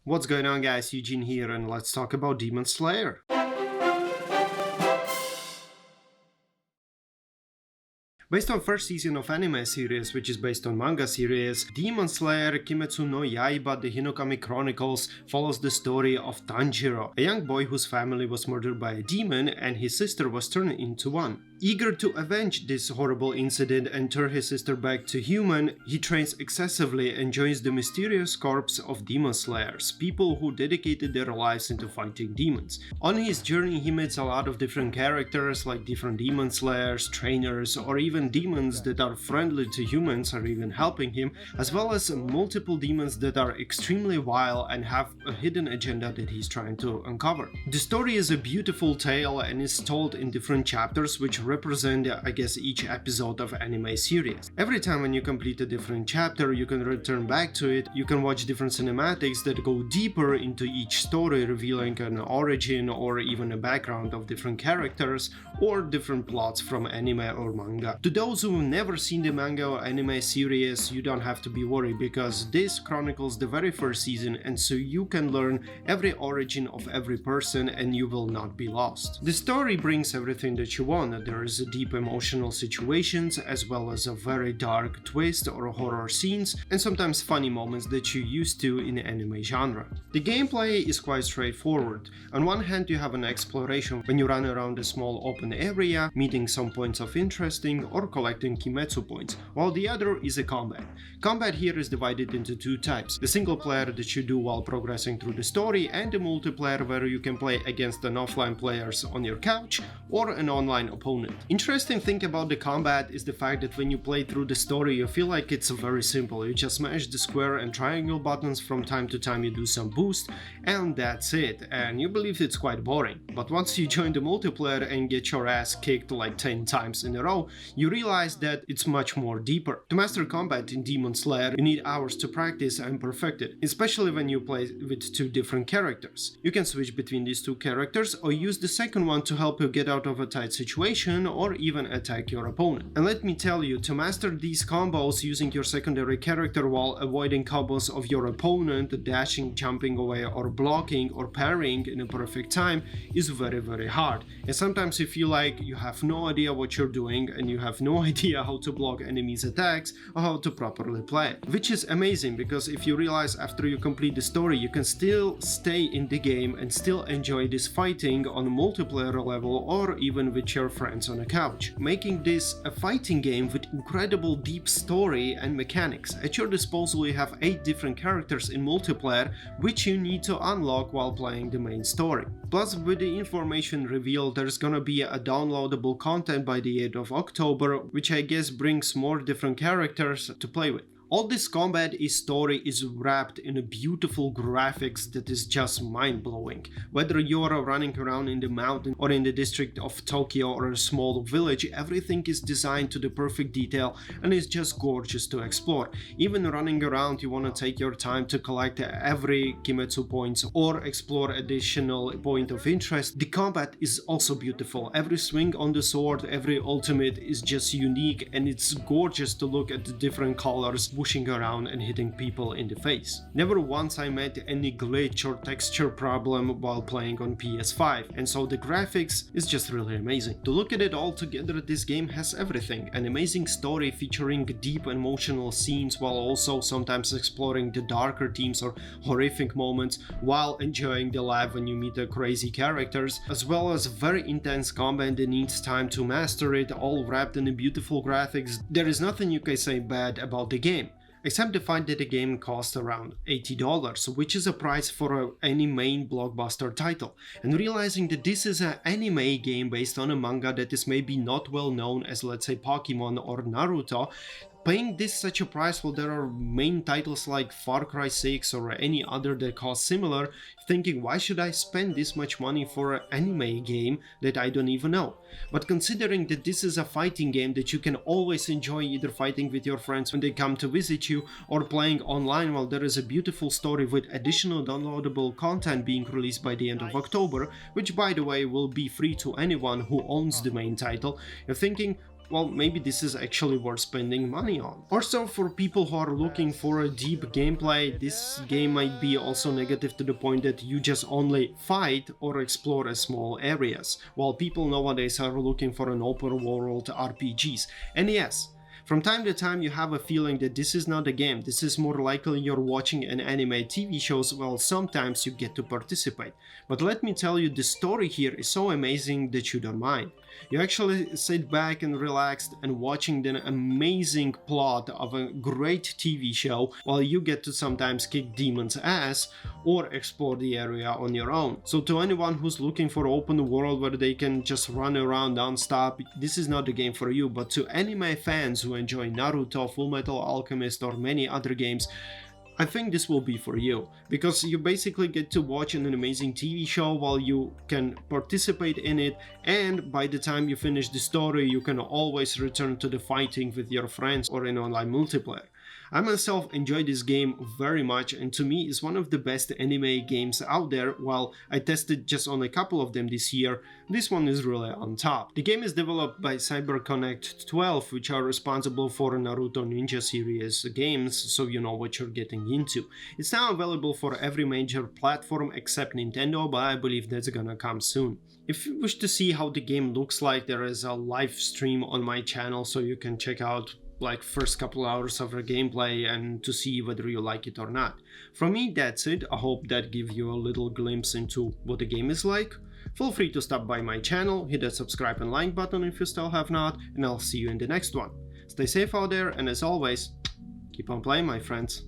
What's going on, guys? Eugene here, and let's talk about Demon Slayer. Based on first season of anime series, which is based on manga series, Demon Slayer Kimetsu no Yaiba the Hinokami Chronicles follows the story of Tanjiro, a young boy whose family was murdered by a demon and his sister was turned into one. Eager to avenge this horrible incident and turn his sister back to human, he trains excessively and joins the mysterious corps of demon slayers, people who dedicated their lives into fighting demons. On his journey he meets a lot of different characters like different demon slayers, trainers, or even demons that are friendly to humans or even helping him, as well as multiple demons that are extremely wild and have a hidden agenda that he's trying to uncover. The story is a beautiful tale and is told in different chapters which represent, I guess, each episode of anime series. Every time when you complete a different chapter, you can return back to it, you can watch different cinematics that go deeper into each story, revealing an origin or even a background of different characters or different plots from anime or manga. To those who've never seen the manga or anime series, you don't have to be worried because this chronicles the very first season, and so you can learn every origin of every person and you will not be lost. The story brings everything that you want. There is a deep emotional situations as well as a very dark twist or horror scenes and sometimes funny moments that you're used to in the anime genre. The gameplay is quite straightforward. On one hand you have an exploration when you run around a small open area, meeting some points of interesting or collecting Kimetsu points, while the other is a combat. Combat here is divided into two types: the single player that you do while progressing through the story and the multiplayer where you can play against an offline players on your couch or an online opponent. Interesting thing about the combat is the fact that when you play through the story you feel like it's very simple. You just smash the square and triangle buttons, from time to time you do some boost and that's it, and you believe it's quite boring. But once you join the multiplayer and get your ass kicked like 10 times in a row, you realize that it's much more deeper. To master combat in Demon Slayer you need hours to practice and perfect it, especially when you play with two different characters. You can switch between these two characters or use the second one to help you get out of a tight situation or even attack your opponent. And let me tell you, to master these combos using your secondary character while avoiding combos of your opponent, dashing, jumping away or blocking or parrying in a perfect time is very hard. And sometimes you feel like you have no idea what you're doing and you have no idea how to block enemies' attacks or how to properly play it. Which is amazing because if you realize after you complete the story you can still stay in the game and still enjoy this fighting on a multiplayer level or even with your friends on a couch, making this a fighting game with incredible deep story and mechanics. At your disposal you have 8 different characters in multiplayer which you need to unlock while playing the main story. Plus, with the information revealed, there's gonna be a downloadable content by the 8th of October, which I guess brings more different characters to play with. All this combat story is wrapped in a beautiful graphics that is just mind-blowing. Whether you're running around in the mountain or in the district of Tokyo or a small village, everything is designed to the perfect detail and is just gorgeous to explore. Even running around, you want to take your time to collect every Kimetsu points or explore additional point of interest. The combat is also beautiful. Every swing on the sword, every ultimate is just unique and it's gorgeous to look at the different colors whooshing around and hitting people in the face. Never once I met any glitch or texture problem while playing on PS5, and so the graphics is just really amazing. To look at it all together, this game has everything: an amazing story featuring deep emotional scenes while also sometimes exploring the darker themes or horrific moments while enjoying the laugh when you meet the crazy characters, as well as very intense combat that needs time to master it, all wrapped in a beautiful graphics. There is nothing you can say bad about the game, except the fact that the game costs around $80, which is a price for any main blockbuster title. And realizing that this is an anime game based on a manga that is maybe not well known as, let's say, Pokemon or Naruto, paying this such a price while there are main titles like Far Cry 6 or any other that cost similar, thinking why should I spend this much money for an anime game that I don't even know. But considering that this is a fighting game that you can always enjoy, either fighting with your friends when they come to visit you or playing online, while there is a beautiful story with additional downloadable content being released by the end of October, which by the way will be free to anyone who owns the main title, you're thinking, well, maybe this is actually worth spending money on. Also, for people who are looking for a deep gameplay, this game might be also negative to the point that you just only fight or explore small areas, while people nowadays are looking for an open world RPGs. And yes, from time to time you have a feeling that this is not a game, this is more likely you're watching an anime TV shows, well, sometimes you get to participate. But let me tell you, the story here is so amazing that you don't mind. You actually sit back and relaxed and watching the amazing plot of a great TV show while you get to sometimes kick demons' ass or explore the area on your own. So to anyone who's looking for open world where they can just run around non-stop, this is not the game for you. But to anime fans who enjoy Naruto, Fullmetal Alchemist or many other games, I think this will be for you, because you basically get to watch an amazing TV show while you can participate in it, and by the time you finish the story you can always return to the fighting with your friends or in online multiplayer. I myself enjoy this game very much, and to me is one of the best anime games out there. While I tested just on a couple of them this year, this one is really on top. The game is developed by CyberConnect 12, which are responsible for Naruto Ninja series games, so you know what you're getting into. It's now available for every major platform except Nintendo, but I believe that's gonna come soon. If you wish to see how the game looks like, there is a live stream on my channel, so you can check out like first couple hours of the gameplay and to see whether you like it or not. From me, that's it. I hope that gives you a little glimpse into what the game is like. Feel free to stop by my channel, hit that subscribe and like button if you still have not, and I'll see you in the next one. Stay safe out there, and as always, keep on playing, my friends.